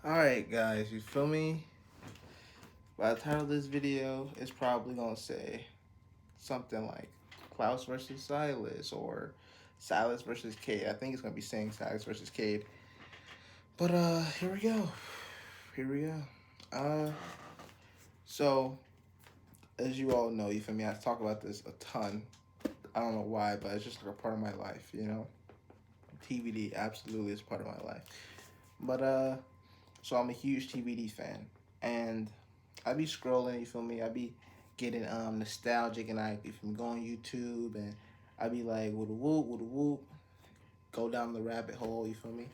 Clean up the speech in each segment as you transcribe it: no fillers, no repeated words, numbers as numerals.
Alright guys, you feel me? By the title of this video, it's probably gonna say something like Klaus versus Silas or Silas versus Cade. I think it's gonna be saying Silas versus Cade. But here we go. Here we go. So as you all know, you feel me? I talk about this a ton. I don't know why, but it's just like a part of my life, you know? TVD absolutely is part of my life. But so I'm a huge TVD fan. And I be scrolling, you feel me? I be getting nostalgic and I if I'm going YouTube and I be like woot a whoop, go down the rabbit hole, you feel me,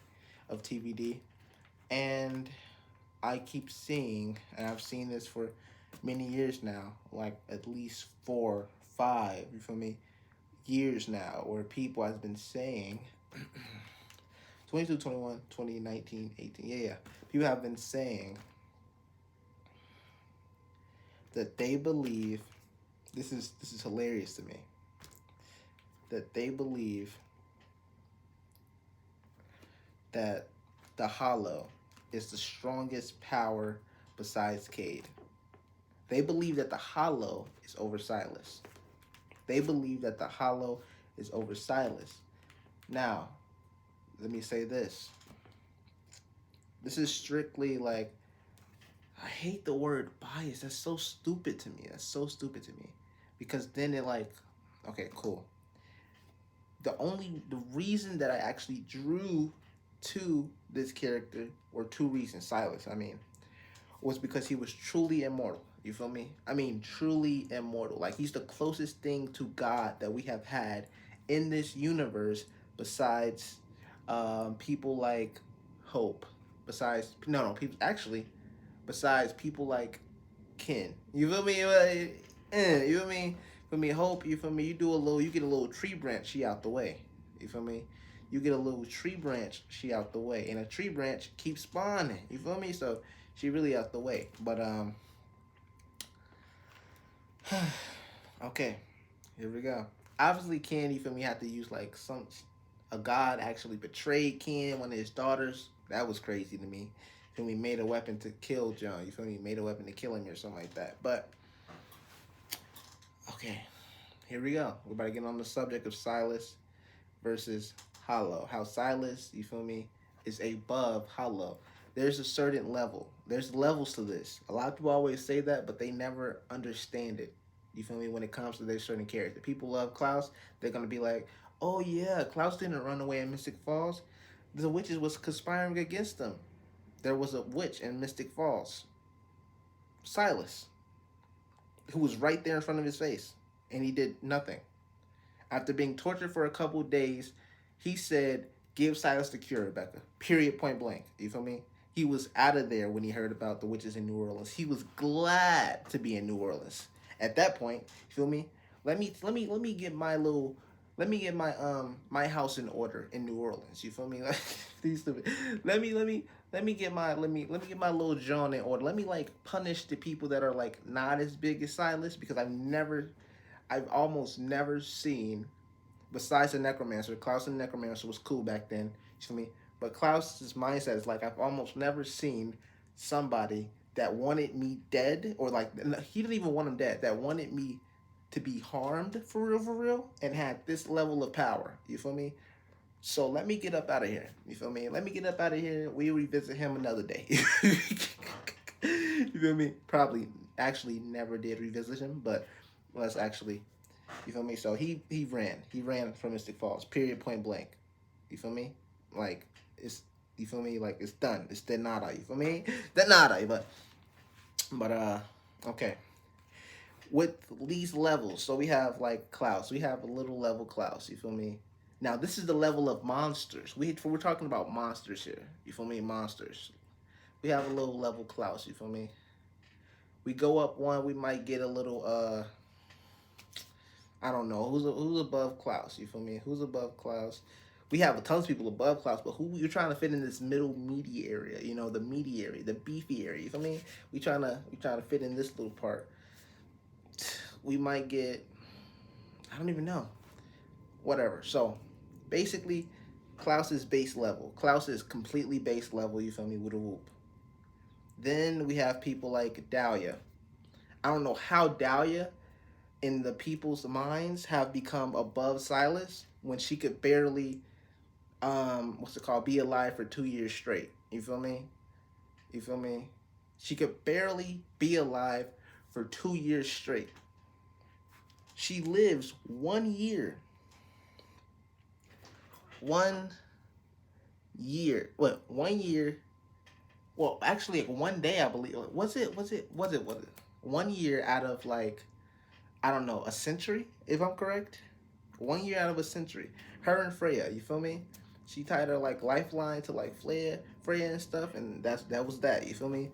of TVD. And I keep seeing, and I've seen this for many years now, like at least 4, 5, you feel me, years now, where people has been saying 22, 21, 20, 19, 18, yeah. People have been saying that they believe this is hilarious to me. That they believe that the Hollow is the strongest power besides Cade. They believe that the Hollow is over Silas. They believe that the Hollow is over Silas. Now, let me say this. This is strictly like, I hate the word bias. That's so stupid to me. That's so stupid to me. Because then it like, okay, cool. The reason that I actually drew to this character, or two reasons, Silas, I mean, was because he was truly immortal. You feel me? I mean, truly immortal. Like, he's the closest thing to God that we have had in this universe besides people like Hope. Besides, no, people, actually, besides people like Ken. You feel me? You feel me? For me, Hope, you feel me? You get a little tree branch, she out the way. You feel me? You get a little tree branch, she out the way. And a tree branch keeps spawning. You feel me? So she really out the way. But okay, here we go. Obviously Ken, you feel me, had to use like a god actually betrayed Ken, one of his daughters. That was crazy to me. You feel me? Made a weapon to kill John. You feel me? Made a weapon to kill him or something like that. But okay, here we go. We're about to get on the subject of Silas versus Hollow. How Silas, you feel me, is above Hollow. There's a certain level. There's levels to this. A lot of people always say that, but they never understand it. You feel me? When it comes to their certain character. People love Klaus. They're going to be like, oh yeah, Klaus didn't run away in Mystic Falls. The witches was conspiring against them. There was a witch in Mystic Falls. Silas, who was right there in front of his face. And he did nothing. After being tortured for a couple days, he said, give Silas the cure, Rebecca. Period, point blank. You feel me? He was out of there when he heard about the witches in New Orleans. He was glad to be in New Orleans. At that point, you feel me? Let me get my little my house in order in New Orleans. You feel me? Like, these stupid. Let me get my little John in order. Let me like punish the people that are like not as big as Silas, because I've almost never seen, besides the Necromancer. Klaus and the Necromancer was cool back then. You feel me? But Klaus's mindset is like, I've almost never seen somebody that wanted me dead, or like, he didn't even want him dead, that wanted me to be harmed for real, and had this level of power. You feel me? So let me get up out of here. You feel me? Let me get up out of here. We revisit him another day. You feel me? Probably actually never did revisit him, but let's actually, you feel me? So he ran from Mystic Falls. Period, point blank. You feel me? Like, it's, you feel me? Like, it's done. It's de nada. You feel me? De nada. But okay. With these levels, so we have like Klaus. We have a little level Klaus. You feel me? Now this is the level of monsters. We're talking about monsters here. You feel me? Monsters. We have a little level Klaus. You feel me? We go up one, we might get a little I don't know who's above Klaus. You feel me? Who's above Klaus? We have tons of people above Klaus, but who you're trying to fit in this middle meaty area? You know, the meaty area, the beefy area. You feel me? We trying to fit in this little part. We might get, I don't even know. Whatever. So basically, Klaus is base level. Klaus is completely base level. You feel me? With a whoop. Then we have people like Dahlia. I don't know how Dahlia in the people's minds have become above Silas when she could barely what's it called, be alive for 2 years straight. You feel me? You feel me? She could barely be alive for 2 years straight. She lives 1 year. 1 year. What? 1 year. Well, actually, like 1 day, I believe. Was it 1 year out of like, I don't know, a century, if I'm correct? 1 year out of a century. Her and Freya, you feel me? She tied her like lifeline to like Freya and stuff, and that was that. You feel me?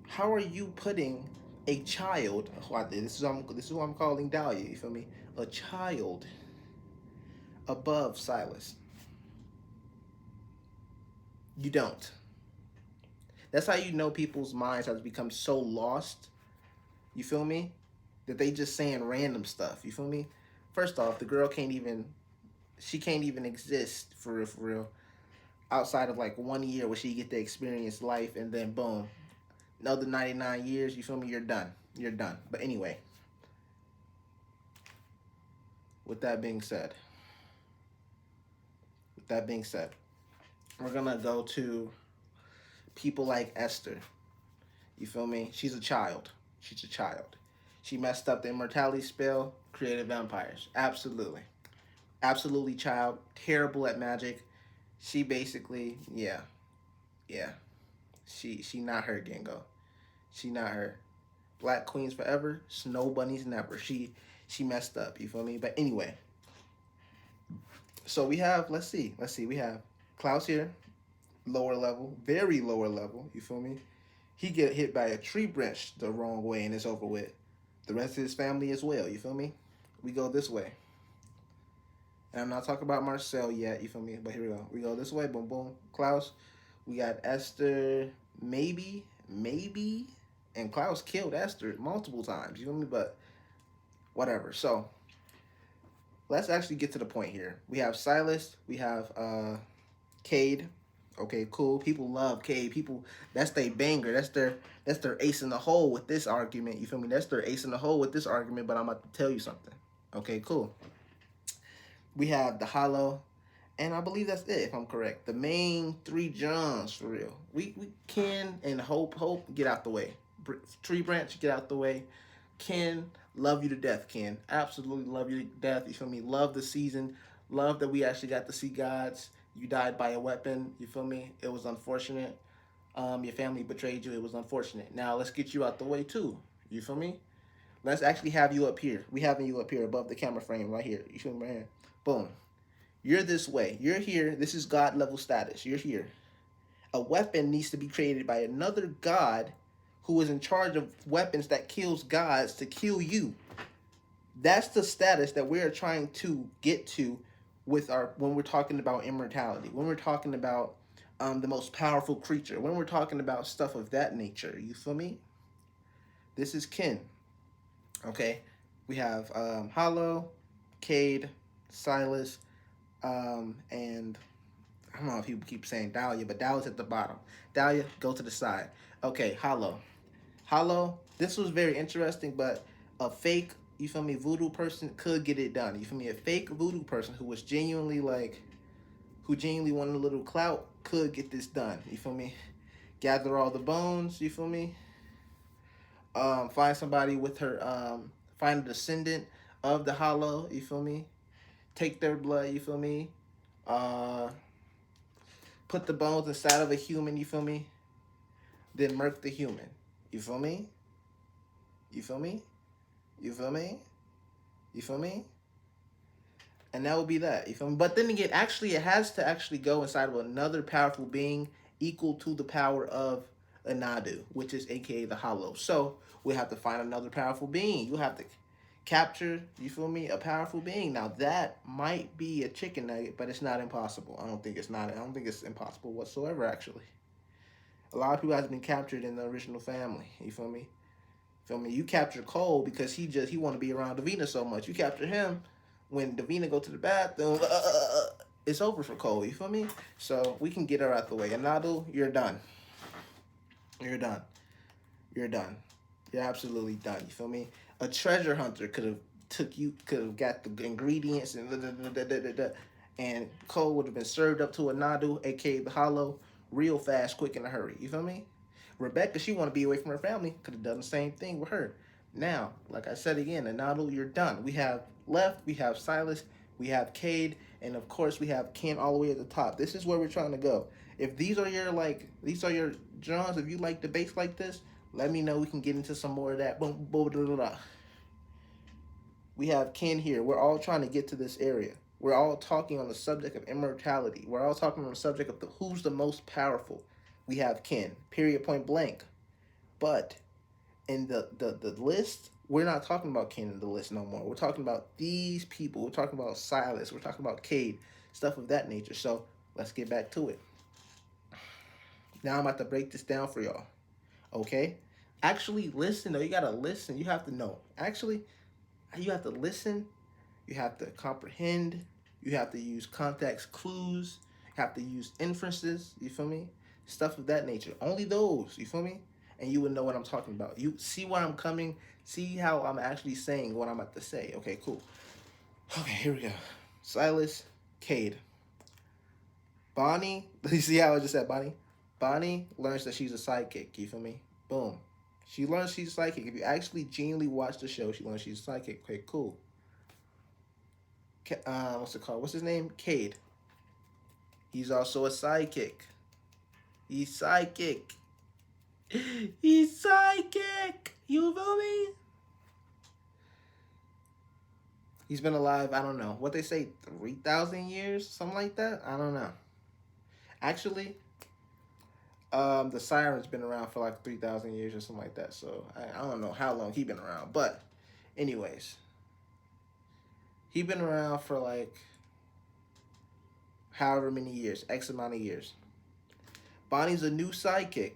How are you putting a child? This is what I'm calling Dahlia. You feel me? A child above Silas. You don't. That's how you know people's minds have become so lost. You feel me? That they just saying random stuff. You feel me? First off, the girl can't even. She can't even exist for real, for real. Outside of like 1 year where she get to experience life, and then boom, another 99 years. You feel me? You're done. You're done. But anyway, with that being said, with that being said, we're gonna go to people like Esther. You feel me? She's a child. She's a child. She messed up the immortality spell, created vampires. Absolutely. Absolutely child. Terrible at magic. She basically, yeah, yeah. She not her, Gengo. She not her. Black Queens forever, Snow Bunnies never. She messed up, you feel me? But anyway, so we have, let's see, we have Klaus here, lower level, very lower level, you feel me? He get hit by a tree branch the wrong way and it's over with. The rest of his family as well, you feel me? We go this way. And I'm not talking about Marcel yet, you feel me? But here we go. We go this way, boom, boom. Klaus. We got Esther, maybe. And Klaus killed Esther multiple times, you feel me? But whatever. So let's actually get to the point here. We have Silas, we have Cade. Okay, cool. People love Cade. People, that's their banger. That's their ace in the hole with this argument. You feel me? That's their ace in the hole with this argument. But I'm about to tell you something. Okay, cool. We have the Hollow, and I believe that's it. If I'm correct, the main three Johns for real. We Ken and Hope get out the way. Tree Branch, get out the way. Ken, love you to death, Ken. Absolutely love you to death. You feel me? Love the season. Love that we actually got to see gods. You died by a weapon. You feel me? It was unfortunate. Your family betrayed you. It was unfortunate. Now let's get you out the way too. You feel me? Let's actually have you up here. We having you up here above the camera frame right here. You feel me right here? Boom. You're this way. You're here. This is God level status. You're here. A weapon needs to be created by another god who is in charge of weapons that kills gods to kill you. That's the status that we're trying to get to with our when we're talking about immortality. When we're talking about the most powerful creature. When we're talking about stuff of that nature. You feel me? This is Ken. Okay. We have Hollow, Cade, Silas, and I don't know if people keep saying Dahlia, but Dahlia's at the bottom. Dahlia, go to the side. Okay, Hollow. Hollow, this was very interesting, but a fake, you feel me, voodoo person could get it done. You feel me? A fake voodoo person who was genuinely like, who genuinely wanted a little clout could get this done. You feel me? Gather all the bones, you feel me? Find somebody with her, find a descendant of the Hollow, you feel me? Take their blood, you feel me? Uh, Put the bones inside of a human, you feel me? Then murk the human. You feel me? You feel me? You feel me? You feel me? And that would be that. You feel me? But then again, actually, it has to actually go inside of another powerful being equal to the power of Anadu, which is aka the Hollow. So we have to find another powerful being. You have to capture, you feel me, a powerful being. Now that might be a chicken nugget, but it's not impossible. I don't think it's impossible whatsoever, actually. A lot of people have been captured in the original family. You feel me? Feel me? You capture Cole because he want to be around Davina so much. You capture him when Davina go to the bathroom. It's over for Cole. You feel me? So we can get her out the way. And Nadu, you're done. You're done. You're done. You're absolutely done. You feel me? A treasure hunter could have got the ingredients and and Cole would have been served up to a Nadu, aka the Hollow, real fast, quick in a hurry. You feel me? Rebecca, she want to be away from her family, could have done the same thing with her. Now, like I said again, Nadu, you're done. We have Silas, we have Cade, and of course we have Ken all the way at the top. This is where we're trying to go. If these are your Johns, if you like debates like this, let me know. We can get into some more of that. Boom, boom, blah, blah, blah. We have Ken here. We're all trying to get to this area. We're all talking on the subject of immortality. We're all talking on the subject of who's the most powerful. We have Ken, period, point blank. But in the list, we're not talking about Ken in the list no more. We're talking about these people. We're talking about Silas. We're talking about Cade, stuff of that nature. So let's get back to it. Now I'm about to break this down for y'all. Okay? Actually, listen though. You gotta listen. You have to know. Actually, you have to listen. You have to comprehend. You have to use context clues. You have to use inferences. You feel me? Stuff of that nature. Only those. You feel me? And you would know what I'm talking about. You see where I'm coming. See how I'm actually saying what I'm about to say. Okay, cool. Okay, here we go. Silas, Cade. Bonnie. You see how I just said Bonnie? Bonnie learns that she's a sidekick. You feel me? Boom. She learns she's a psychic. If you actually genuinely watch the show, she learns she's a psychic. Okay, cool. What's it called? What's his name? Cade. He's also a sidekick. He's psychic. He's psychic. You feel me? He's been alive, I don't know. What they say, 3,000 years? Something like that? I don't know. Actually, the Siren's been around for like 3,000 years or something like that. So I don't know how long he's been around. But anyways, he been around for like however many years, X amount of years. Bonnie's a new sidekick.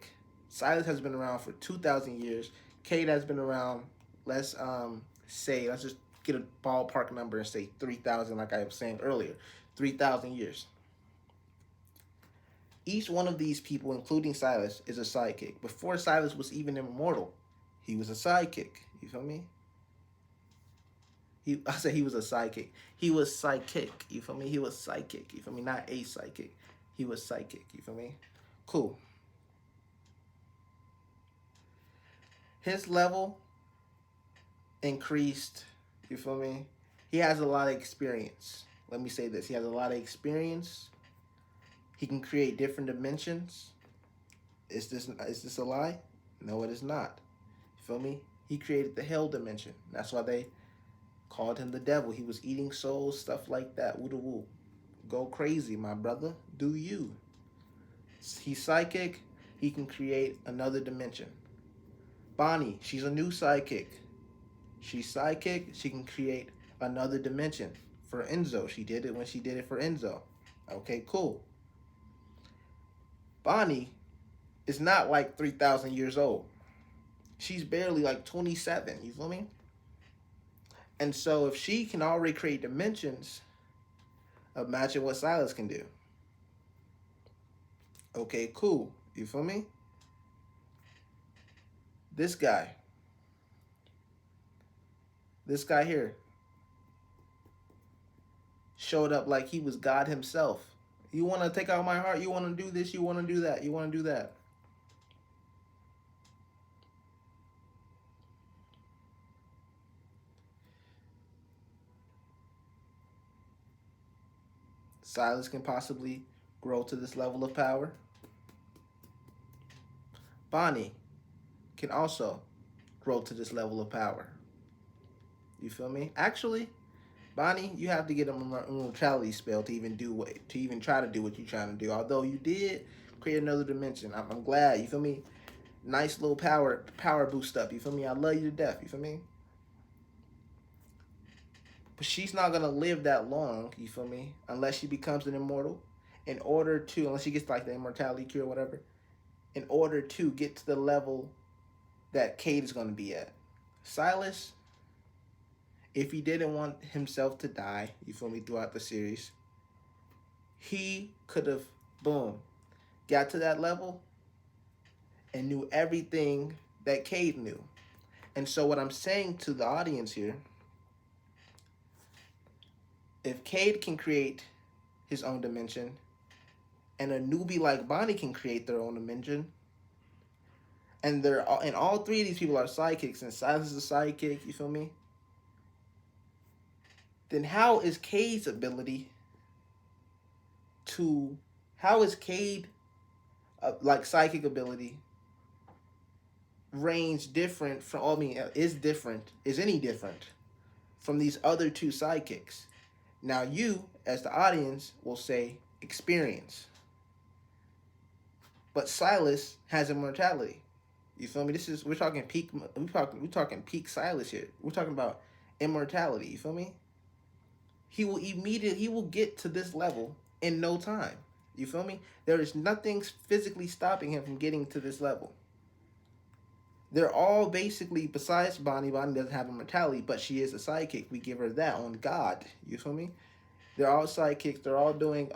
Silas has been around for 2,000 years. Cade has been around, let's just get a ballpark number and say 3,000 like I was saying earlier. 3,000 years. Each one of these people, including Silas, is a sidekick. Before Silas was even immortal, he was a sidekick. You feel me? I said he was a psychic. He was psychic. You feel me? He was psychic. You feel me? Not a psychic. He was psychic. You feel me? Cool. His level increased. You feel me? He has a lot of experience. Let me say this. He has a lot of experience. He can create different dimensions. Is this a lie? No, it is not. You feel me? He created the hell dimension. That's why they called him the devil. He was eating souls, stuff like that. Woo woo. Go crazy, my brother. Do you? He's psychic. He can create another dimension. Bonnie, she's a new psychic. She's psychic. She can create another dimension. For Enzo, she did it when she did it for Enzo. Okay, cool. Bonnie is not like 3,000 years old. She's barely like 27. You feel me? And so if she can already create dimensions, imagine what Silas can do. Okay, cool. You feel me? This guy here showed up like he was God himself. You want to take out my heart? You want to do this? You want to do that? You want to do that? Silas can possibly grow to this level of power. Bonnie can also grow to this level of power. You feel me? Actually, Bonnie, you have to get a immortality spell to even try to do what you're trying to do. Although you did create another dimension, I'm glad. You feel me? Nice little power boost up. You feel me? I love you to death. You feel me? But she's not gonna live that long. You feel me? Unless she becomes an immortal. Unless she gets like the immortality cure or whatever, in order to get to the level that Cade is gonna be at. Silas, if he didn't want himself to die, you feel me, throughout the series, he could have, boom, got to that level and knew everything that Cade knew. And so what I'm saying to the audience here, if Cade can create his own dimension, and a newbie like Bonnie can create their own dimension, and all three of these people are sidekicks, and Silas is a sidekick, you feel me? Then to how is Cade like psychic ability range different from is any different from these other two sidekicks? Now you as the audience will say experience, but Silas has immortality. You feel me? We're talking peak. We're talking peak Silas here. We're talking about immortality. You feel me? He will get to this level in no time. You feel me? There is nothing physically stopping him from getting to this level. They're all basically, besides Bonnie. Bonnie doesn't have immortality, but she is a sidekick. We give her that on God. You feel me? They're all sidekicks. They're all doing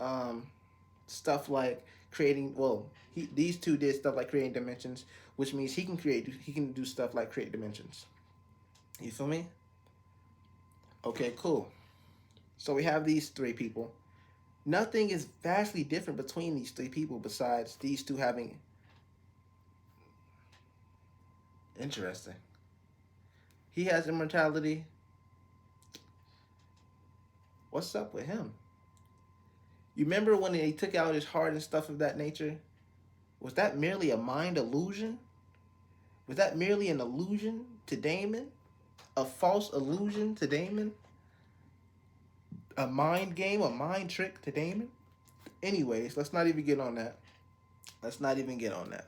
stuff like creating. Well, these two did stuff like creating dimensions, which means he can do stuff like create dimensions. You feel me? Okay, cool. So we have these three people. Nothing is vastly different between these three people besides these two having. Interesting. He has immortality. What's up with him? You remember when he took out his heart and stuff of that nature? Was that merely a mind illusion? Was that merely an illusion to Damon? A false illusion to Damon? A mind game, a mind trick to Damon? Anyways, let's not even get on that. Let's not even get on that.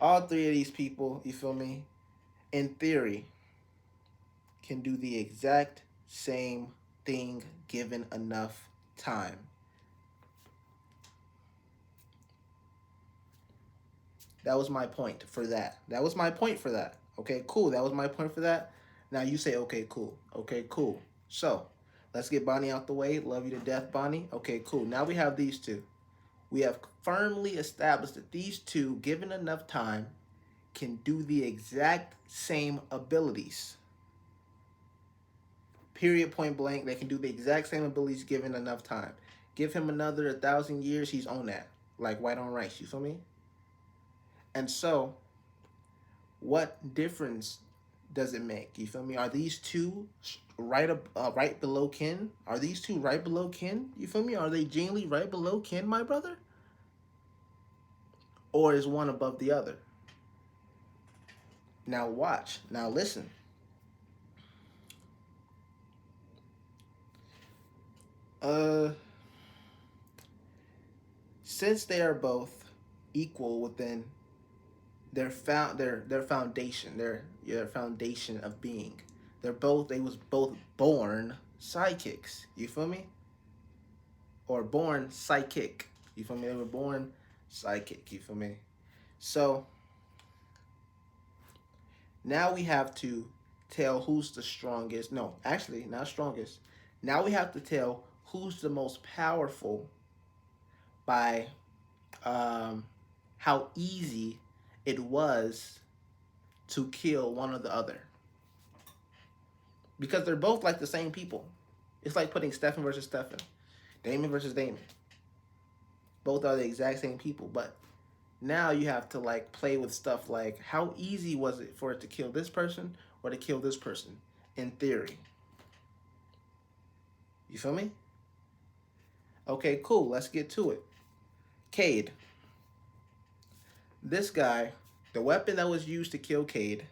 All three of these people, you feel me, in theory, can do the exact same thing given enough time. That was my point for that. Okay, cool. That was my point for that. Now you say, okay, cool. So, let's get Bonnie out the way. Love you to death, Bonnie. Okay, cool. Now we have these two. We have firmly established that these two, given enough time, can do the exact same abilities. Period, point blank. They can do the exact same abilities given enough time. Give him another 1,000 years, he's on that. Like white on rice, you feel me? And so, what difference does it make? You feel me? Are these two right below kin? You feel me? Are they genuinely right below kin, my brother? Or is one above the other? Now watch. Now listen. Since they are both equal within their foundation, their foundation of being, they was both born sidekicks. You feel me? Or born psychic. You feel me? They were born psychic. You feel me? So now we have to tell who's the strongest. No, actually, not strongest. Now we have to tell who's the most powerful by how easy it was to kill one or the other. Because they're both like the same people. It's like putting Stefan versus Stefan, Damon versus Damon. Both are the exact same people, but now you have to like play with stuff like how easy was it for it to kill this person or to kill this person in theory. You feel me? Okay, cool. Let's get to it. Cade. This guy, the weapon that was used to kill Cade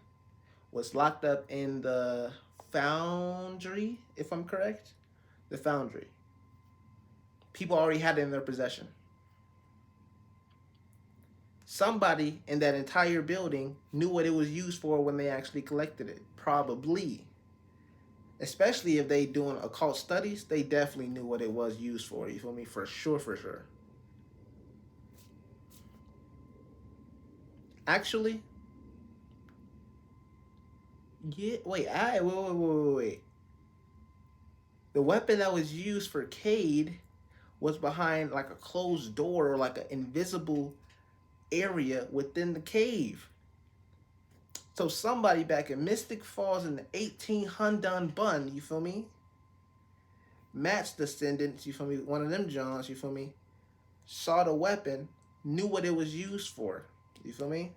was locked up in the foundry, if I'm correct. The foundry. People already had it in their possession. Somebody in that entire building knew what it was used for when they actually collected it. Probably. Especially if they doing occult studies, they definitely knew what it was used for. You feel me? For sure. Actually, yeah. Wait. The weapon that was used for Cade was behind like a closed door or like an invisible area within the cave. So somebody back in Mystic Falls in the 1800 bun, you feel me? Matt's descendants, you feel me? One of them Johns, you feel me? Saw the weapon, knew what it was used for. You feel me?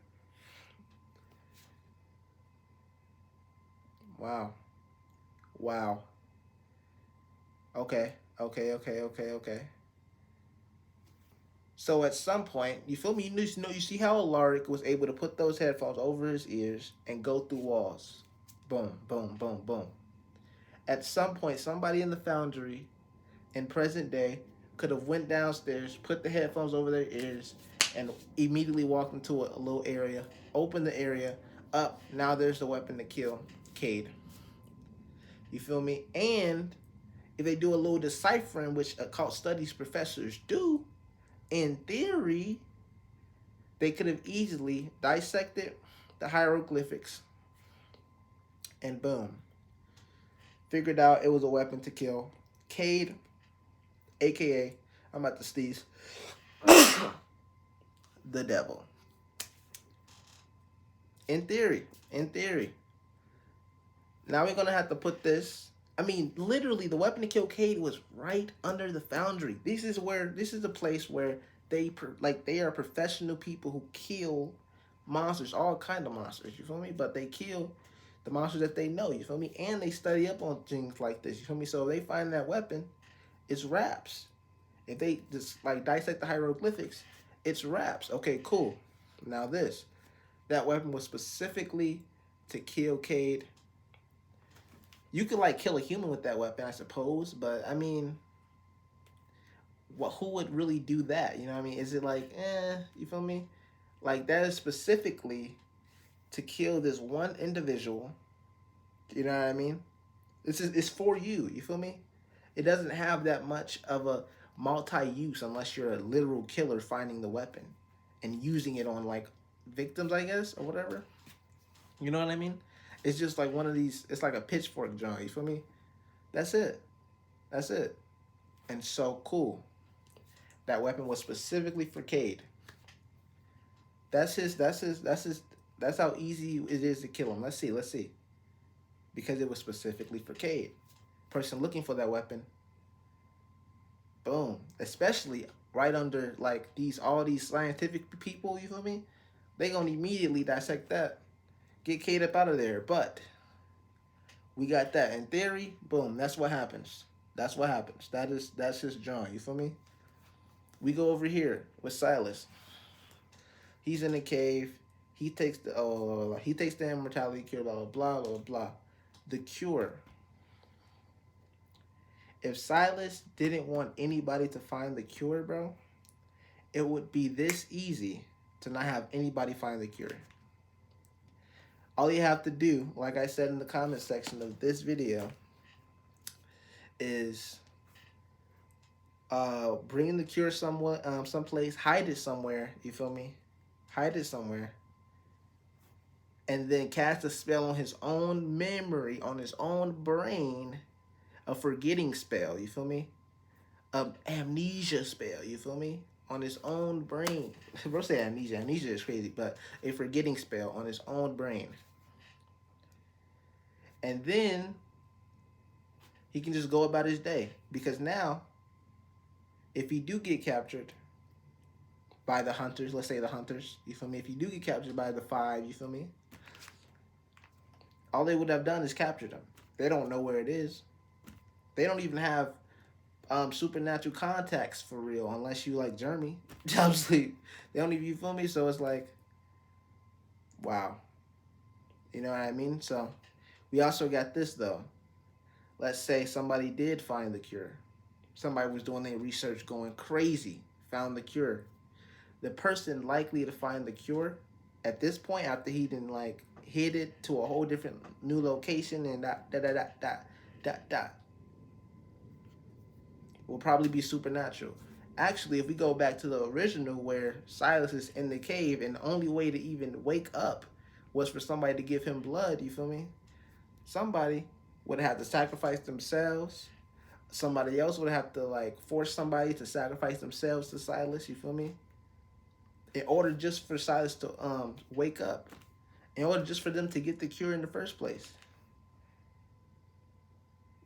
Wow. Wow. Okay. Okay. So at some point, you feel me? You see how Alaric was able to put those headphones over his ears and go through walls. Boom, boom, boom, boom. At some point, somebody in the foundry in present day could have went downstairs, put the headphones over their ears, and immediately walked into a little area, opened the area, up, now there's the weapon to kill Cade. You feel me? And if they do a little deciphering, which occult studies professors do, in theory, they could have easily dissected the hieroglyphics and boom, figured out it was a weapon to kill Cade, aka, I'm about to sneeze, the devil. In theory, in theory. Now we're gonna have to put this. I mean, literally, the weapon to kill Cade was right under the foundry. This is the place where they are professional people who kill monsters, all kind of monsters. You feel me? But they kill the monsters that they know. You feel me? And they study up on things like this. You feel me? So if they find that weapon, it's wraps. If they just like dissect the hieroglyphics, it's wraps. Okay, cool. Now that weapon was specifically to kill Cade. You could like kill a human with that weapon, I suppose, but I mean, who would really do that? You know what I mean? Is it like, you feel me? Like that is specifically to kill this one individual. You know what I mean? It's for you. You feel me? It doesn't have that much of a multi-use unless you're a literal killer finding the weapon and using it on like victims, I guess, or whatever. You know what I mean? It's just like one of these. It's like a pitchfork, John. You feel me? That's it. That's it. And so cool. That weapon was specifically for Cade. That's his. That's how easy it is to kill him. Let's see. Because it was specifically for Cade. Person looking for that weapon. Boom. Especially right under like all these scientific people. You feel me? They gonna immediately dissect that. Get Cade up out of there. But we got that. In theory, boom, that's what happens. That's what happens. That's his John. You feel me? We go over here with Silas. He's in the cave. He takes the immortality cure, blah blah blah. The cure. If Silas didn't want anybody to find the cure, bro, it would be this easy to not have anybody find the cure. All you have to do, like I said in the comment section of this video, is bring the cure someplace, hide it somewhere, you feel me? Hide it somewhere. And then cast a spell on his own memory, on his own brain, a forgetting spell, you feel me? Amnesia spell, you feel me? On his own brain. Bro say amnesia. Amnesia is crazy, but a forgetting spell on his own brain. And then he can just go about his day. Because now, if he do get captured by the hunters, let's say the hunters, you feel me? If you do get captured by the 5, you feel me? All they would have done is captured him. They don't know where it is. They don't even have supernatural contacts for real, unless you like Jeremy. Job sleep. They don't even, you feel me? So it's like, wow. You know what I mean? So we also got this though. Let's say somebody did find the cure. Somebody was doing their research going crazy, found the cure. The person likely to find the cure at this point, after he didn't like hid it to a whole different new location and will probably be supernatural. Actually, if we go back to the original where Silas is in the cave and the only way to even wake up was for somebody to give him blood, you feel me? Somebody would have to sacrifice themselves. Somebody else would have to like force somebody to sacrifice themselves to Silas, you feel me? in order just for Silas to wake up, in order just for them to get the cure in the first place.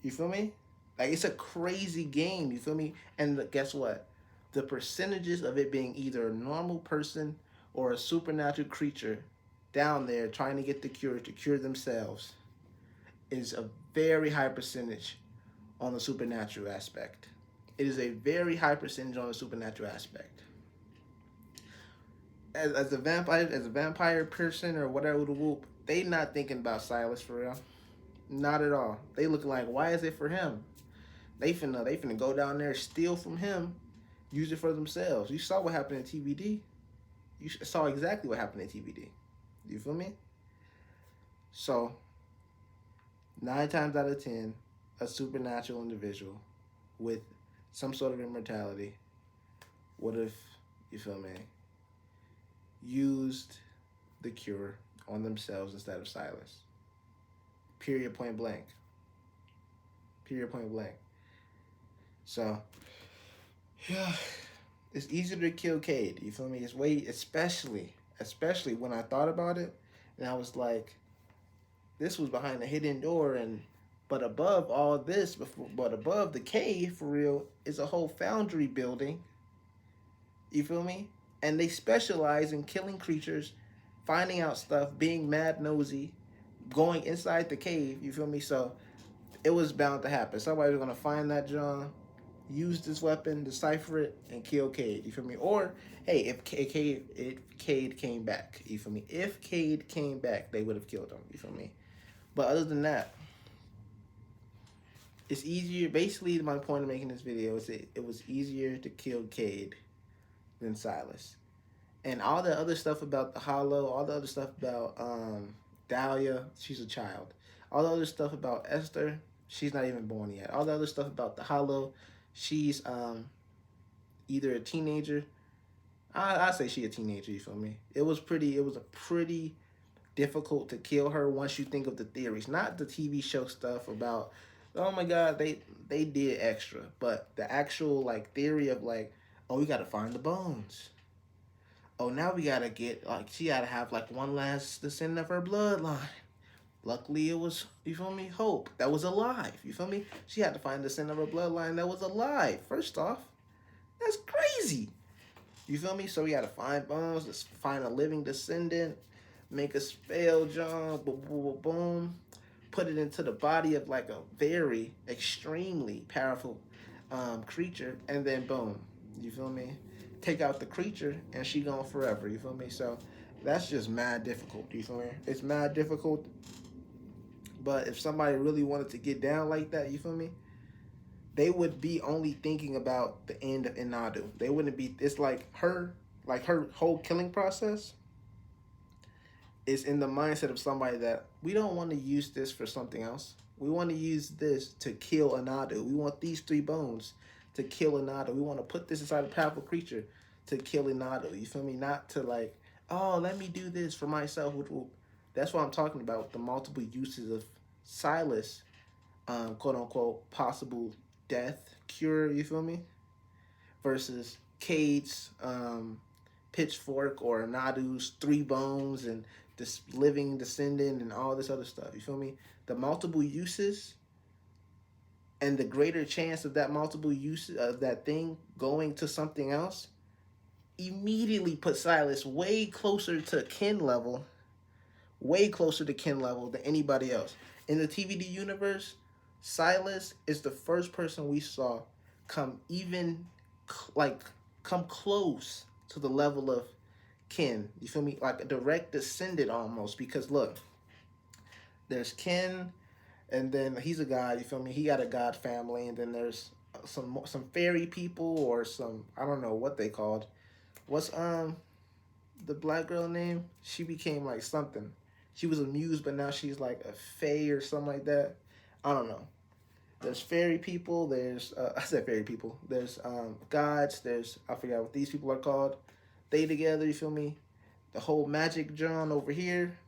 You feel me? Like it's a crazy game. You feel me? And guess what? The percentages of it being either a normal person or a supernatural creature down there trying to get the cure to cure themselves is a very high percentage on the supernatural aspect. It is a very high percentage on the supernatural aspect. As a vampire person or whatever the whoop, they not thinking about Silas for real. Not at all. They looking like, why is it for him? They finna go down there, steal from him, use it for themselves. You saw what happened in TVD. You saw exactly what happened in TVD. You feel me? So 9 times out of 10, a supernatural individual with some sort of immortality would have, you feel me, used the cure on themselves instead of Silas. Period. Point blank. Period. Point blank. So yeah, it's easier to kill Cade. You feel me? It's way, especially when I thought about it, and I was like, this was behind a hidden door, and but above all this, but above the cave for real is a whole foundry building. You feel me? And they specialize in killing creatures, finding out stuff, being mad nosy, going inside the cave. You feel me? So it was bound to happen. Somebody was gonna find that John, use this weapon, decipher it, and kill Cade. You feel me? Or hey, if Cade came back, you feel me? If Cade came back, they would have killed him. You feel me? But other than that, it's easier. Basically, my point of making this video is it was easier to kill Cade than Silas. And all the other stuff about the Hollow, all the other stuff about Dahlia, she's a child. All the other stuff about Esther, she's not even born yet. All the other stuff about the Hollow, she's either a teenager. I say she a teenager. You feel me? It was pretty. It was a pretty difficult to kill her once you think of the theories, not the TV show stuff about. Oh my God, they did extra, but the actual like theory of like, oh, we gotta find the bones. Oh, now we gotta get like she gotta have like one last descendant of her bloodline. Luckily, it was, you feel me, Hope that was alive. You feel me? She had to find the descendant of her bloodline that was alive. First off, that's crazy. You feel me? So we gotta find bones. Let's find a living descendant. Make a spell, John. Boom, boom, boom, boom. Put it into the body of like a very extremely powerful creature, and then boom. You feel me? Take out the creature, and she gone forever. You feel me? So that's just mad difficult. You feel me? It's mad difficult. But if somebody really wanted to get down like that, you feel me? They would be only thinking about the end of Inadu. They wouldn't be. It's like her whole killing process is in the mindset of somebody that we don't want to use this for something else. We want to use this to kill Inadu. We want these 3 bones to kill Inadu. We want to put this inside a powerful creature to kill Inadu. You feel me? Not to like, oh, let me do this for myself. That's what I'm talking about. The multiple uses of Silas, quote unquote, possible death cure. You feel me? Versus Cade's pitchfork or Nadu's 3 bones and this living descendant and all this other stuff. You feel me? The multiple uses and the greater chance of that multiple use of that thing going to something else immediately put Silas way closer to kin level than anybody else. In the TVD universe, Silas is the first person we saw come even like come close to the level of kin. You feel me? Like a direct descendant almost. Because look, there's kin, and then he's a god. You feel me? He got a god family, and then there's some fairy people or some, I don't know what they called. What's the black girl name? She became like something. She was a muse, but now she's like a fae or something like that. I don't know. There's fairy people. There's I said fairy people. There's gods. There's, I forgot what these people are called. They together. You feel me? The whole magic John over here.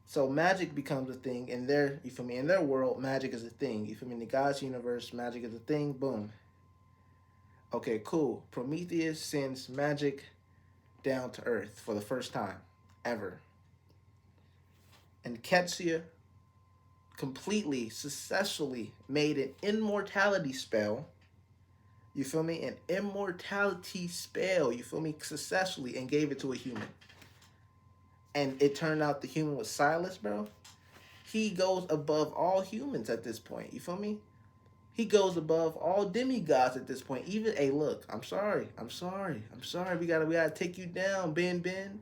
So magic becomes a thing in their, you feel me? In their world, magic is a thing. You feel me? In the God's universe, magic is a thing. Boom. Okay, cool. Prometheus sends magic down to earth for the first time ever. And Ketsuya completely, successfully made an immortality spell. You feel me? An immortality spell, you feel me? Successfully, and gave it to a human. And it turned out the human was Silas, bro. He goes above all humans at this point. You feel me? He goes above all demigods at this point. Even, hey, look, I'm sorry. We gotta take you down, Ben.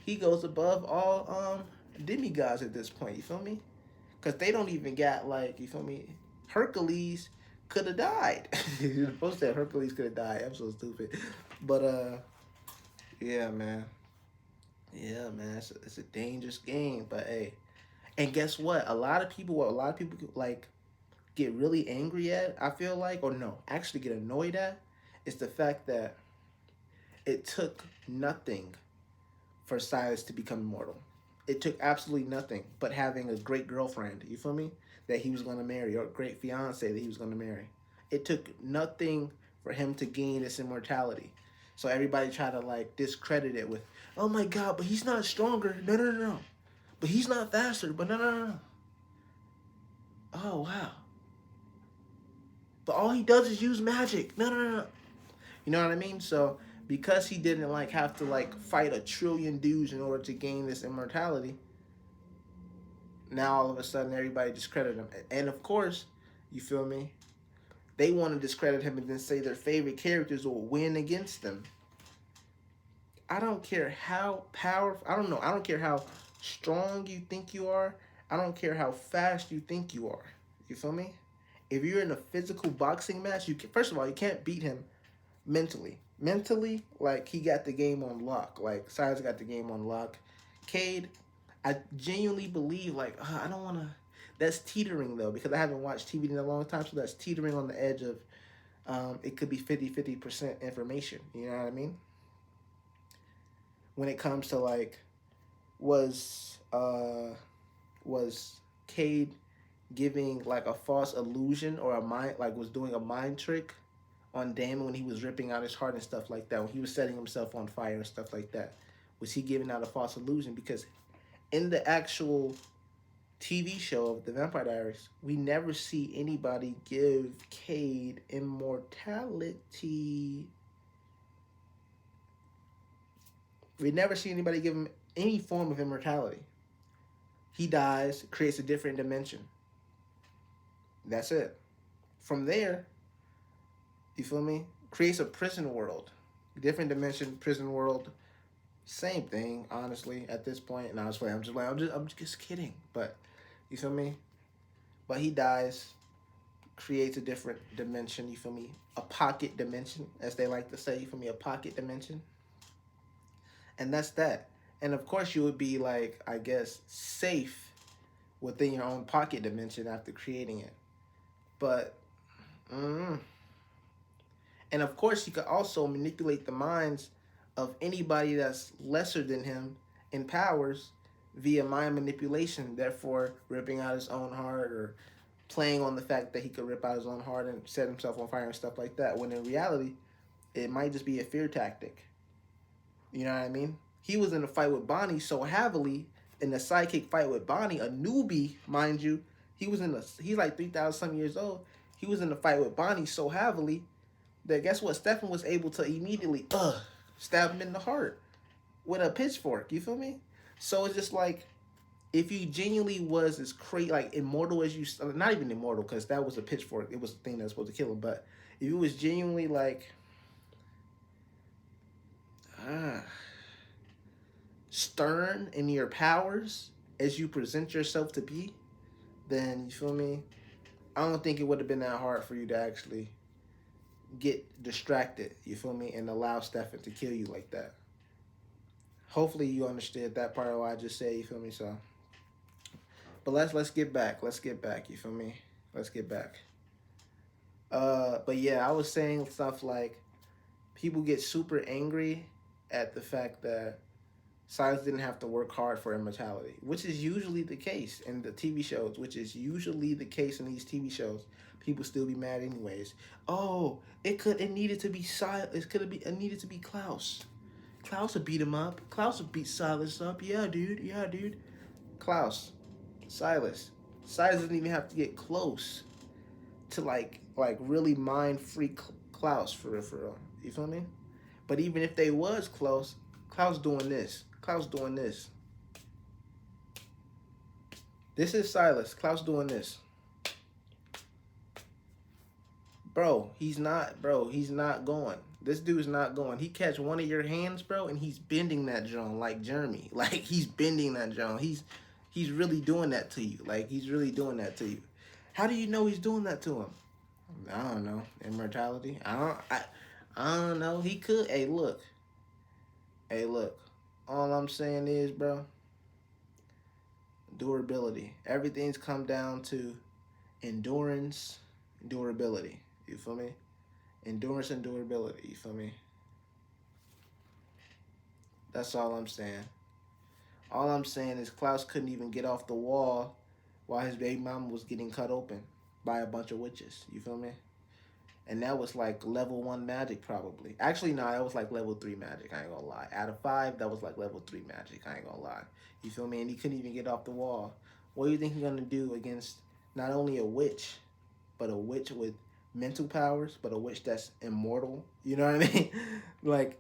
He goes above all demigods at this point. You feel me? Because they don't even got, like, you feel me? Hercules could have died. You're supposed to have Hercules could have died. I'm so stupid. But yeah, man. Yeah, man. It's a dangerous game. But hey, and guess what? What a lot of people like get really angry at, I feel like, or no, actually get annoyed at, is the fact that it took nothing for Silas to become immortal. It took absolutely nothing but having a great girlfriend, you feel me? That he was gonna marry, or a great fiance that he was gonna marry. It took nothing for him to gain this immortality. So everybody tried to like discredit it with, oh my god, but he's not stronger. No. But he's not faster. But no. Oh wow. But all he does is use magic. No. You know what I mean? So because he didn't like have to like fight a trillion dudes in order to gain this immortality, now all of a sudden everybody discredited him. And of course, you feel me? They want to discredit him and then say their favorite characters will win against them. I don't care how powerful, I don't know, I don't care how strong you think you are. I don't care how fast you think you are. You feel me? If you're in a physical boxing match, first of all, you can't beat him mentally. Mentally, like, he got the game on lock. Like, Silas got the game on lock. Cade, I genuinely believe, like, I don't want to. That's teetering, though, because I haven't watched TV in a long time, so that's teetering on the edge of it could be 50% information. You know what I mean? When it comes to, like, was Cade giving, like, a false illusion or a mind, like, was doing a mind trick on Damon when he was ripping out his heart and stuff like that, when he was setting himself on fire and stuff like that? Was he giving out a false illusion? Because in the actual TV show of the Vampire Diaries, we never see anybody give Cade immortality. We never see anybody give him any form of immortality. He dies, creates a different dimension. That's it. From there, you feel me? Creates a prison world. Different dimension, prison world. Same thing, honestly, at this point. And I was playing, I'm just kidding. But you feel me? But he dies, creates a different dimension, you feel me? A pocket dimension, as they like to say, you feel me? A pocket dimension. And that's that. And of course you would be like, I guess, safe within your own pocket dimension after creating it. But and of course, he could also manipulate the minds of anybody that's lesser than him in powers via mind manipulation, therefore ripping out his own heart or playing on the fact that he could rip out his own heart and set himself on fire and stuff like that, when in reality, it might just be a fear tactic. You know what I mean? He was in a fight with Bonnie so heavily, in a sidekick fight with Bonnie, a newbie, mind you. He's like 3,000 some years old. He was in a fight with Bonnie so heavily that guess what? Stefan was able to immediately stab him in the heart with a pitchfork. You feel me? So it's just like, if you genuinely was as crazy, like immortal as you, not even immortal, because that was a pitchfork. It was the thing that was supposed to kill him. But if you was genuinely like stern in your powers as you present yourself to be, then you feel me? I don't think it would have been that hard for you to actually get distracted, you feel me, and allow Stefan to kill you like that. Hopefully you understood that part of what I just said, you feel me? So, but let's get back, you feel me? Let's get back. But yeah, I was saying stuff like, people get super angry at the fact that Silas didn't have to work hard for immortality, which is usually the case in the TV shows, People still be mad anyways. Oh, it needed to be Silas. It needed to be Klaus. Klaus would beat him up. Klaus would beat Silas up. Yeah, dude. Yeah, dude. Klaus, Silas. Silas doesn't even have to get close to like really mind freak Klaus for real, for real. You feel me? But even if they was close, Klaus doing this. Klaus doing this. This is Silas. Klaus doing this. Bro, he's not, bro. He's not going. This dude's not going. He catch one of your hands, bro, and he's bending that John like Jeremy. Like he's bending that John. He's really doing that to you. Like he's really doing that to you. How do you know he's doing that to him? I don't know. Immortality. I don't know. He could. Hey, look. Hey, look. All I'm saying is, bro, durability. Everything's come down to endurance, durability. You feel me? Endurance and durability. You feel me? That's all I'm saying. All I'm saying is Klaus couldn't even get off the wall while his baby mama was getting cut open by a bunch of witches. You feel me? And that was like level 1 magic probably. Actually, no, that was like level 3 magic. I ain't gonna lie. Out of 5, that was like level 3 magic. I ain't gonna lie. You feel me? And he couldn't even get off the wall. What do you think he's gonna do against not only a witch, but a witch with mental powers, but a witch that's immortal? You know what I mean? like,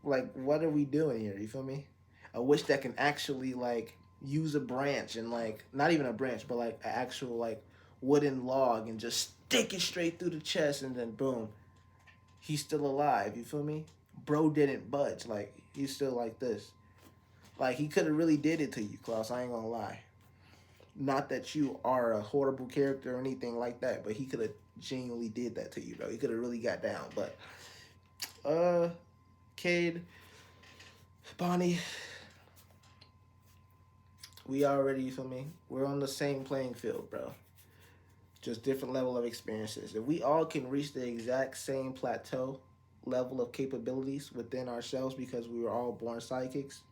what are we doing here? You feel me? A witch that can actually like use a branch and like not even a branch, but like an actual like wooden log and just stick it straight through the chest, and then boom, he's still alive. You feel me? Bro didn't budge. Like he's still like this. Like he could have really did it to you, Klaus. I ain't gonna lie. Not that you are a horrible character or anything like that, but he could have genuinely did that to you, bro. He could have really got down. But Cade, Bonnie, we already, you feel me? We're on the same playing field, bro. Just different level of experiences. If we all can reach the exact same plateau level of capabilities within ourselves because we were all born psychics,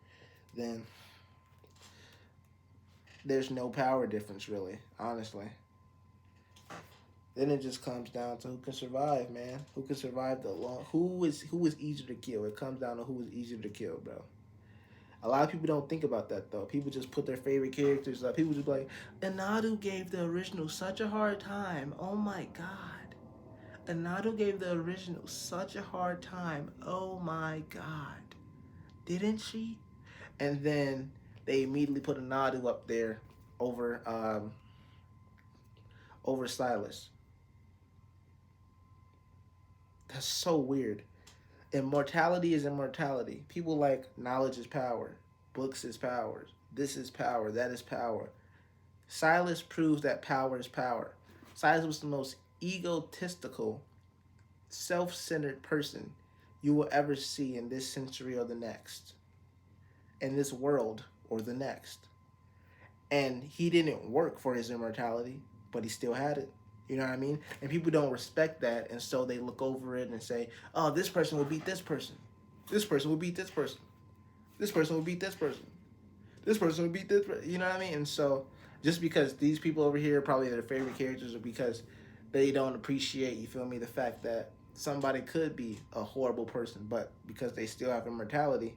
then there's no power difference really, honestly. Then it just comes down to who can survive, man. Who can survive the long? Who is easier to kill? It comes down to who is easier to kill, bro. A lot of people don't think about that though. People just put their favorite characters up. People just be like, Anadu gave the original such a hard time. Oh my god. Anadu gave the original such a hard time. Oh my god. Didn't she? And then they immediately put Anadu up there over over Silas. That's so weird. Immortality is immortality. People like knowledge is power. Books is power. This is power. That is power. Silas proves that power is power. Silas was the most egotistical, self-centered person you will ever see in this century or the next. In this world or the next. And he didn't work for his immortality, but he still had it. You know what I mean? And people don't respect that, and so they look over it and say, oh, this person will beat this person. This person will beat this person. This person will beat this person. This person will beat this person. You know what I mean? And so just because these people over here are probably their favorite characters, or because they don't appreciate, you feel me, the fact that somebody could be a horrible person, but because they still have immortality,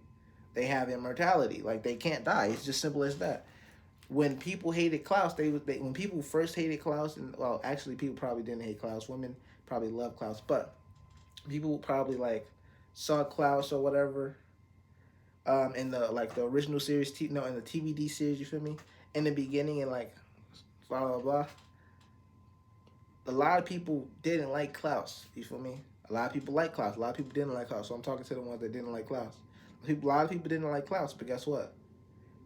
they have immortality. Like, they can't die. It's just simple as that. When people hated Klaus, when people first hated Klaus, and well, actually, people probably didn't hate Klaus. Women probably loved Klaus, but people probably like saw Klaus or whatever. In the the original series, in the TVD series, you feel me? In the beginning, and like blah blah blah. A lot of people didn't like Klaus. You feel me? A lot of people like Klaus. A lot of people didn't like Klaus. So I'm talking to the ones that didn't like Klaus. A lot of people didn't like Klaus, but guess what?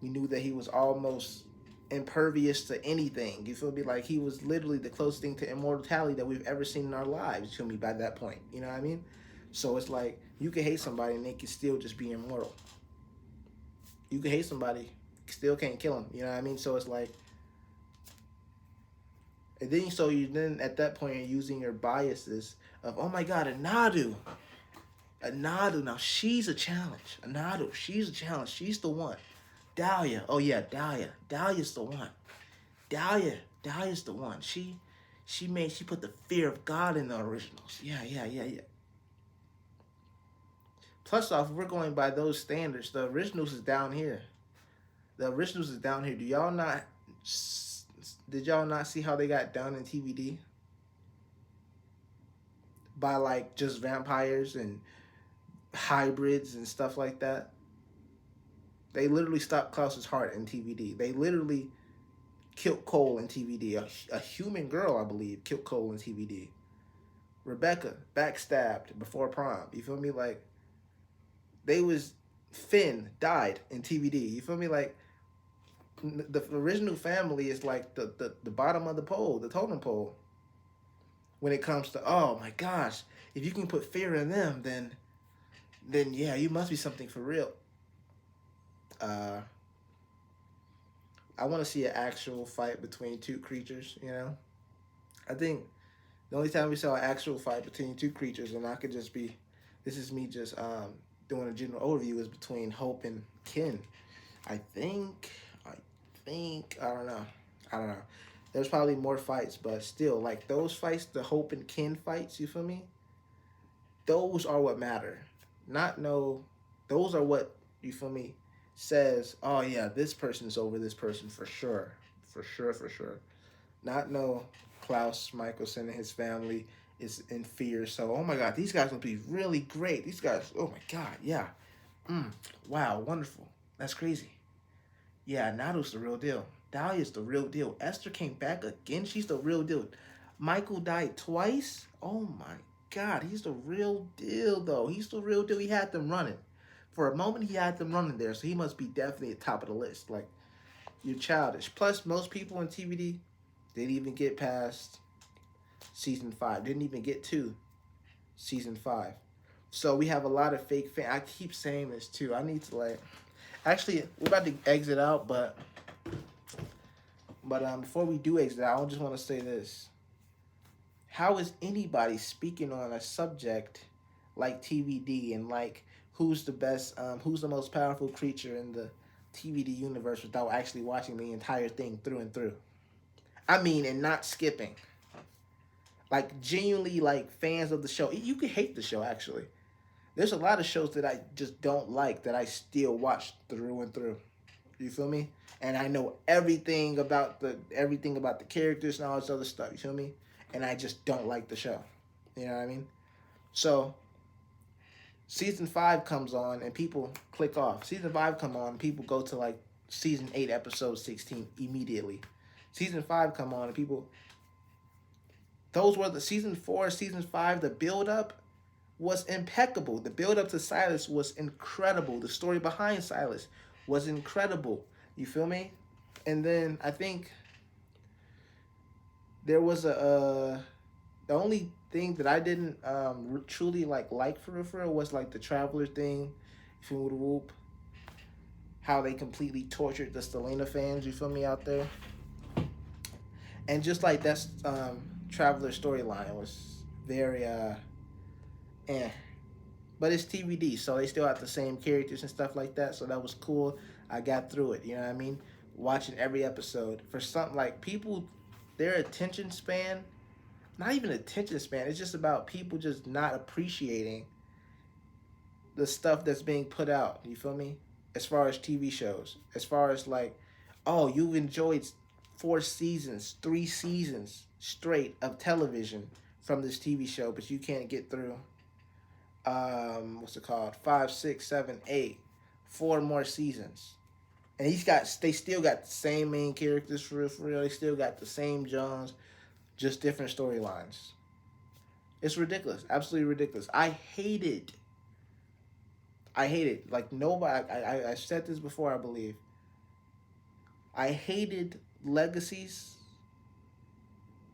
We knew that he was almost impervious to anything. You feel me? Like, he was literally the closest thing to immortality that we've ever seen in our lives. You feel me? By that point, you know what I mean? So it's like, you can hate somebody and they can still just be immortal. You can hate somebody, still can't kill them. You know what I mean? So it's like, and then then at that point you're using your biases of, oh my god, Anadu, now she's a challenge. Anadu, she's a challenge. She's the one. Dahlia, oh yeah, Dahlia's the one. Dahlia's the one. She put the fear of God in the originals. Yeah. Plus off, if we're going by those standards, the originals is down here. The originals is down here. Do y'all not? Did y'all not see how they got done in TVD? By like just vampires and hybrids and stuff like that. They literally stopped Klaus's heart in TVD. They literally killed Cole in TVD. A human girl, I believe, killed Cole in TVD. Rebecca backstabbed before prom. You feel me? Like they was Finn died in TVD. You feel me? Like the original family is like the bottom of the pole, the totem pole. When it comes to, oh my gosh, if you can put fear in them, then yeah, you must be something for real. Uh, I want to see an actual fight between two creatures. You know, I think the only time we saw an actual fight between two creatures, and I could just be, this is me just doing a general overview, is between Hope and Ken. I think, I don't know. I don't know. There's probably more fights, but still, like those fights, the Hope and Ken fights, you feel me? Those are what matter. Not no, those are what, you feel me, says, oh yeah, this person's over this person for sure. For sure, for sure. Not no Klaus Michelson and his family is in fear. So, oh my God, these guys will be really great. These guys, oh my God, yeah. Wow, wonderful. That's crazy. Yeah, Naru's the real deal. Dahlia's the real deal. Esther came back again. She's the real deal. Michael died twice. Oh my God, he's the real deal, though. He's the real deal. He had them running. For a moment, he had them running there, so he must be definitely at the top of the list. Like, you're childish. Plus, most people in TVD didn't even get past season 5. Didn't even get to season 5. So we have a lot of fake fans. I keep saying this too. I need to like, actually, we're about to exit out, but before we do exit out, I just want to say this. How is anybody speaking on a subject like TVD and like who's the best, who's the most powerful creature in the TVD universe without actually watching the entire thing through and through? I mean, and not skipping. Like genuinely, like fans of the show. You could hate the show actually. There's a lot of shows that I just don't like that I still watch through and through. You feel me? And I know everything about the characters and all this other stuff. You feel me? And I just don't like the show. You know what I mean? So season 5 comes on and people click off. Season 5 come on and people go to like season 8 episode 16 immediately. Season 5 come on and people, those were the season 4, season 5, the build up was impeccable. The build up to Silas was incredible. The story behind Silas was incredible. You feel me? And then I think there was the only thing that I didn't truly like for real was like the Traveler thing. You feel me? With Whoop, how they completely tortured the Stelena fans. You feel me out there? And just like that's Traveler storyline was very eh. But it's TVD, so they still have the same characters and stuff like that. So that was cool. I got through it. You know what I mean? Watching every episode. For something like people, their attention span, not even attention span. It's just about people just not appreciating the stuff that's being put out. You feel me? As far as TV shows, as far as like, oh, you've enjoyed 4 seasons, 3 seasons straight of television from this TV show, but you can't get through what's it called? 5, 6, 7, 8, 4 more seasons. And they still got the same main characters for real. They still got the same Johns, just different storylines. It's ridiculous, absolutely ridiculous. I hate it. Like nobody. I said this before, I believe. I hated Legacies.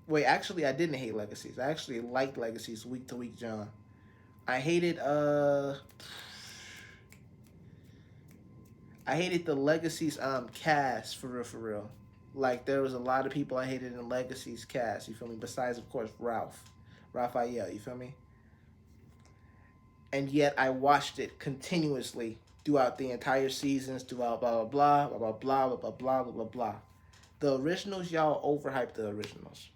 Wait, actually, I didn't hate Legacies. I actually liked Legacies week to week, John. I hated the Legacies cast for real. Like there was a lot of people I hated in Legacies cast, you feel me? Besides of course Raphael, you feel me? And yet I watched it continuously throughout the entire seasons, throughout blah blah blah blah blah blah blah blah blah blah blah. The originals, y'all overhyped the originals.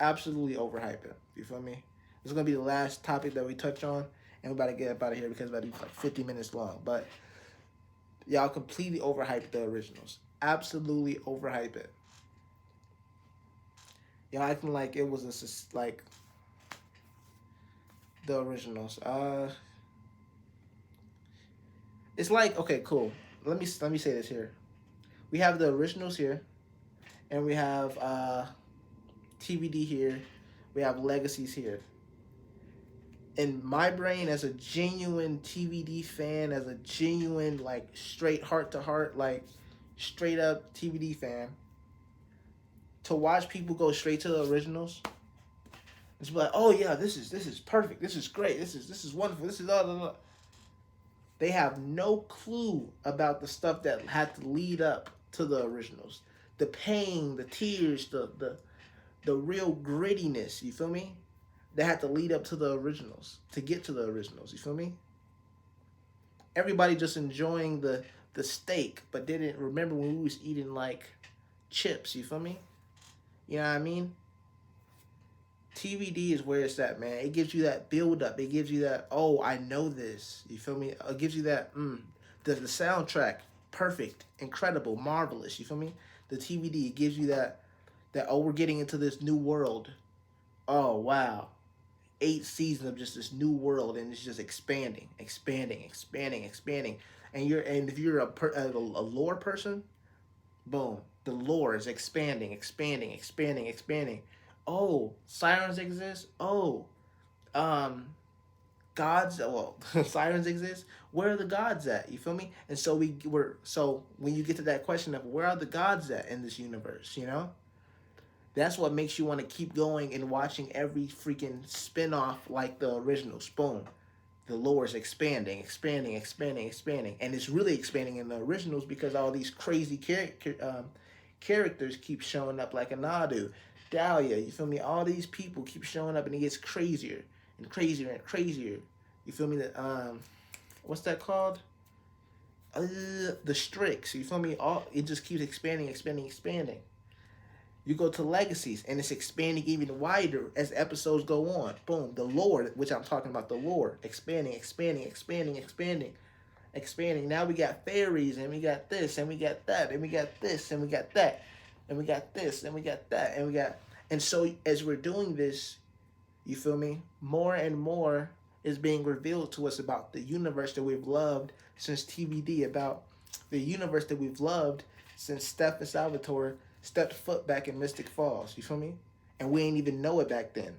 Absolutely overhyped it. You feel me? This is gonna be the last topic that we touch on, And we're about to get up out of here because it's about to be like 50 minutes long. But y'all completely overhyped the originals. Absolutely overhype it. Y'all acting like it was like the originals. It's like, okay, cool. Let me say this here. We have the originals here, and we have TVD here. We have legacies here. In my brain, as a genuine TVD fan, as a genuine like straight heart to heart, like straight up TVD fan, to watch people go straight to the originals, it's like, oh yeah, this is perfect. This is great. This is wonderful. This is blah, blah, blah. They have no clue about the stuff that had to lead up to the originals. The pain, the tears, the real grittiness, you feel me? That had to lead up to the originals, to get to the originals, you feel me? Everybody just enjoying the steak, but didn't remember when we was eating like chips, you feel me? You know what I mean? TVD is where it's at, man. It gives you that build up. It gives you that, oh, I know this. You feel me? It gives you that, the soundtrack, perfect, incredible, marvelous. You feel me? The TVD, it gives you that, oh, we're getting into this new world. Oh, wow. 8 seasons of just this new world, and it's just expanding, expanding, expanding, expanding. And if you're a lore person, boom, the lore is expanding, expanding, expanding, expanding. Oh, sirens exist. Oh, um, gods. Well, sirens exist. Where are the gods at? You feel me? And so so when you get to that question of where are the gods at in this universe, you know, that's what makes you want to keep going and watching every freaking spinoff like the originals. Boom. The lore is expanding, expanding, expanding, expanding. And it's really expanding in the originals because all these crazy characters keep showing up like Anadu, Dahlia, you feel me? All these people keep showing up and it gets crazier and crazier and crazier. You feel me? What's that called? The Strix. You feel me? It just keeps expanding, expanding, expanding. You go to legacies, and it's expanding even wider as episodes go on. Boom, the lore, which I'm talking about, the lore, expanding, expanding, expanding, expanding, expanding. Now we got fairies, and we got this, and we got that, and we got this, and we got that, and we got this, and we got that, and we got. And so as we're doing this, you feel me? More and more is being revealed to us about the universe that we've loved since TVD, about the universe that we've loved since Steph and Salvatore stepped foot back in Mystic Falls. You feel me? And we ain't even know it back then.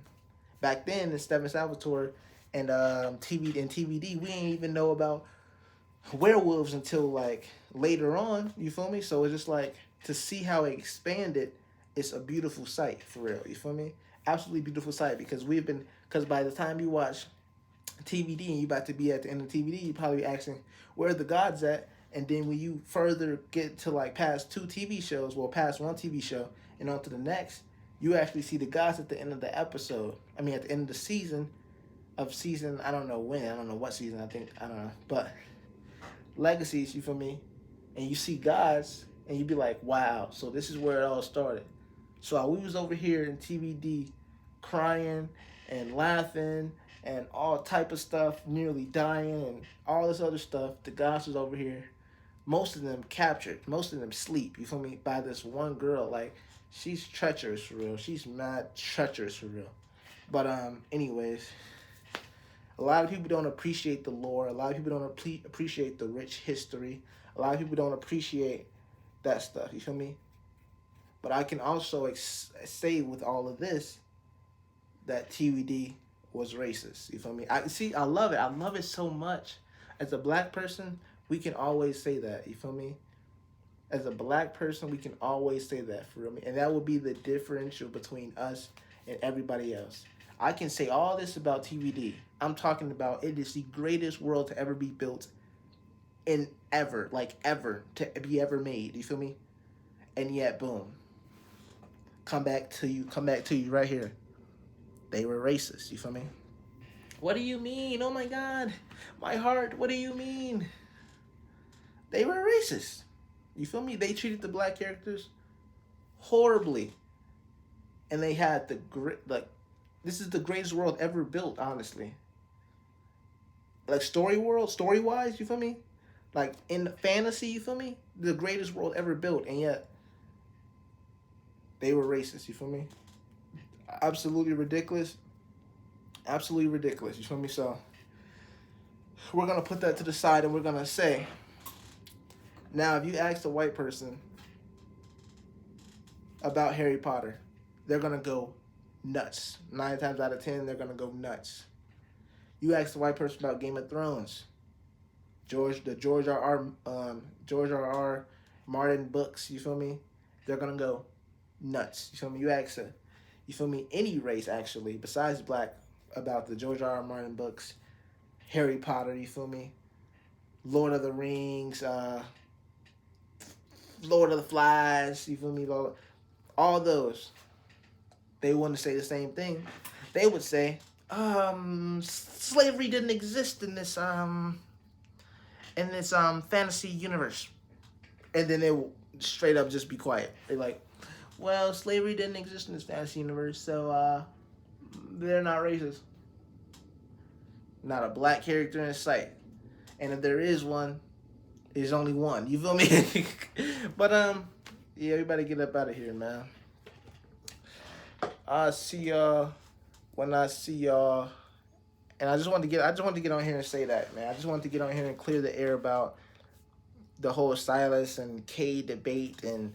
Back then in Steph and Salvatore and TVD, we ain't even know about werewolves until like later on. You feel me? So it's just like to see how it expanded. It's a beautiful sight for real. You feel me? Absolutely beautiful sight because by the time you watch TVD and you about to be at the end of TVD, you probably be asking where are the gods at. And then when you further get to like past 2 TV shows, well, past 1 TV show and on to the next, you actually see the gods at the end of the episode. I mean, at the end of the season, I don't know when, I don't know what season, I don't know. But legacies, you feel me? And you see gods, and you be like, wow, so this is where it all started. So while we was over here in TVD crying and laughing and all type of stuff, nearly dying and all this other stuff, the gods was over here. Most of them captured, most of them sleep, you feel me, by this one girl. Like, she's treacherous for real. She's mad treacherous for real. But anyways, a lot of people don't appreciate the lore. A lot of people don't appreciate the rich history. A lot of people don't appreciate that stuff, you feel me? But I can also say with all of this that TVD was racist, you feel me? I love it. I love it so much. As a black person, we can always say that, you feel me? As a black person, we can always say that, for real. And that would be the differential between us and everybody else. I can say all this about TVD. I'm talking about it is the greatest world to ever be built in ever, like ever, to be ever made, you feel me? And yet, boom, come back to you right here. They were racist, you feel me? What do you mean? Oh my God, my heart, what do you mean? They were racist. You feel me? They treated the black characters horribly. And they had this is the greatest world ever built, honestly. like story wise, you feel me? Like in fantasy, you feel me? The greatest world ever built, and yet they were racist. You feel me? Absolutely ridiculous. Absolutely ridiculous. You feel me? So we're gonna put that to the side, and we're gonna say, now, if you ask a white person about Harry Potter, they're gonna go nuts. 9 times out of 10, they're gonna go nuts. You ask the white person about Game of Thrones, George R R Martin books. You feel me? They're gonna go nuts. You feel me? You feel me? Any race actually, besides black, about the George R Martin books, Harry Potter. You feel me? Lord of the Rings, Lord of the Flies. You feel me? All those. They wouldn't say the same thing. They would say, slavery didn't exist in this fantasy universe. And then they will straight up just be quiet. They're like, well, slavery didn't exist in this fantasy universe, so they're not racist. Not a black character in sight. And if there is one, there's only one. You feel me? But yeah, everybody get up out of here, man. I see y'all when I see y'all. And I just wanted to get on here and say that, man. I just wanted to get on here and clear the air about the whole Silas and Cade debate, and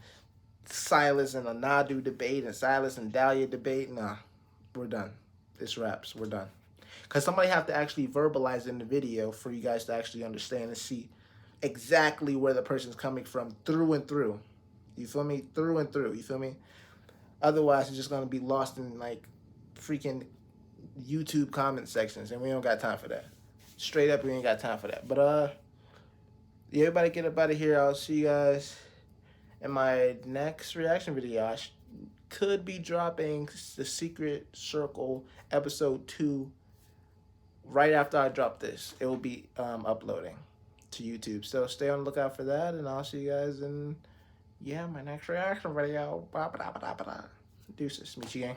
Silas and Anadu debate, and Silas and Dahlia debate. Nah, we're done. This wraps. We're done. Because somebody have to actually verbalize in the video for you guys to actually understand and see exactly where the person's coming from through and through. You feel me? Through and through. You feel me? Otherwise, it's just going to be lost in, like, freaking YouTube comment sections, and we don't got time for that. Straight up, we ain't got time for that. But, yeah, everybody get up out of here. I'll see you guys in my next reaction video. I could be dropping the Secret Circle episode 2 right after I drop this. It will be uploading to YouTube. So stay on the lookout for that, and I'll see you guys in, yeah, my next reaction video. Deuces. Meet you, gang.